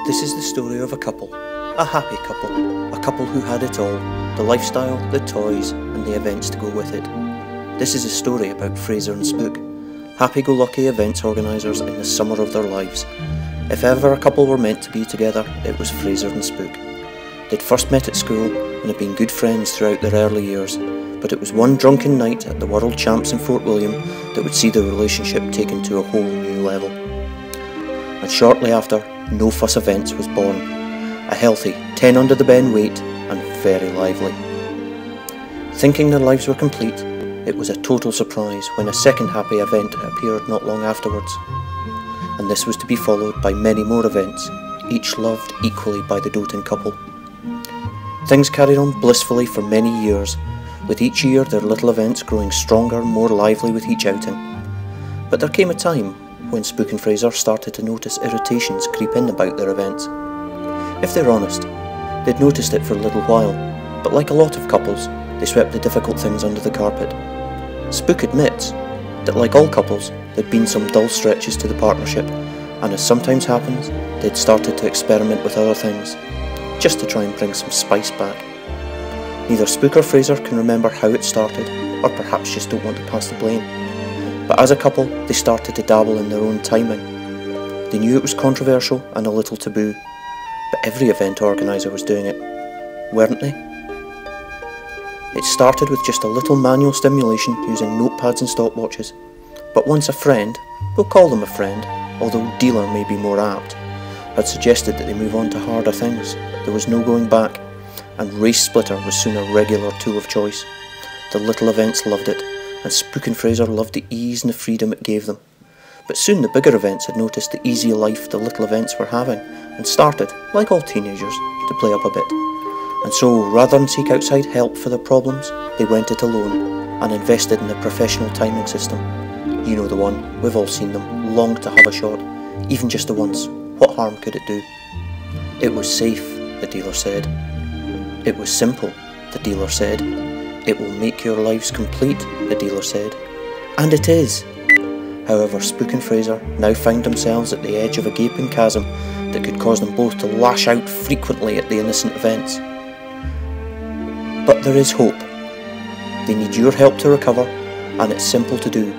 This is the story of a couple, a happy couple, a couple who had it all, the lifestyle, the toys and the events to go with it. This is a story about Fraser and Spook, happy-go-lucky events organisers in the summer of their lives. If ever a couple were meant to be together, it was Fraser and Spook. They'd first met at school and had been good friends throughout their early years, but it was one drunken night at the World Champs in Fort William that would see the relationship taken to a whole new level. And shortly after, No Fuss Events was born, a healthy 10 under the bend weight and very lively. Thinking their lives were complete, it was a total surprise when a second happy event appeared not long afterwards. And this was to be followed by many more events, each loved equally by the doting couple. Things carried on blissfully for many years, with each year their little events growing stronger and more lively with each outing. But there came a time when Spook and Fraser started to notice irritations creep in about their events. If they're honest, they'd noticed it for a little while, but like a lot of couples, they swept the difficult things under the carpet. Spook admits that like all couples, there'd been some dull stretches to the partnership, and as sometimes happens, they'd started to experiment with other things, just to try and bring some spice back. Neither Spook or Fraser can remember how it started, or perhaps just don't want to pass the blame. But as a couple, they started to dabble in their own timing. They knew it was controversial and a little taboo, but every event organiser was doing it, weren't they? It started with just a little manual stimulation using notepads and stopwatches, but once a friend, we'll call them a friend, although dealer may be more apt, had suggested that they move on to harder things, there was no going back, and Race Splitter was soon a regular tool of choice. The little events loved it, and Spook and Fraser loved the ease and the freedom it gave them. But soon the bigger events had noticed the easy life the little events were having, and started, like all teenagers, to play up a bit. And so, rather than seek outside help for their problems, they went it alone, and invested in a professional timing system. You know the one, we've all seen them, longed to have a shot, even just the once. What harm could it do? It was safe, the dealer said. It was simple, the dealer said. It will make your lives complete, the dealer said. And it is. However, Spook and Fraser now found themselves at the edge of a gaping chasm that could cause them both to lash out frequently at the innocent events. But there is hope. They need your help to recover, and it's simple to do.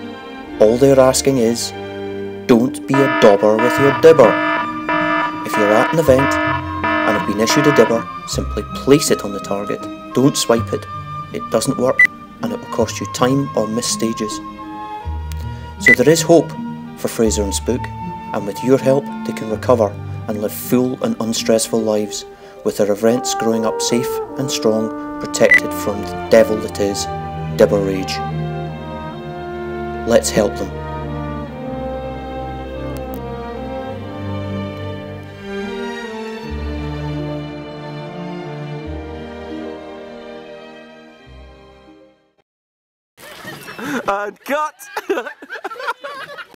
All they're asking is, don't be a Dobber with your Dibber. If you're at an event and have been issued a Dibber, simply place it on the target. Don't swipe it. It doesn't work, and it will cost you time or missed stages. So there is hope for Fraser and Spook, and with your help they can recover and live full and unstressful lives, with their events growing up safe and strong, protected from the devil that is Dibber rage. Let's help them. Cut!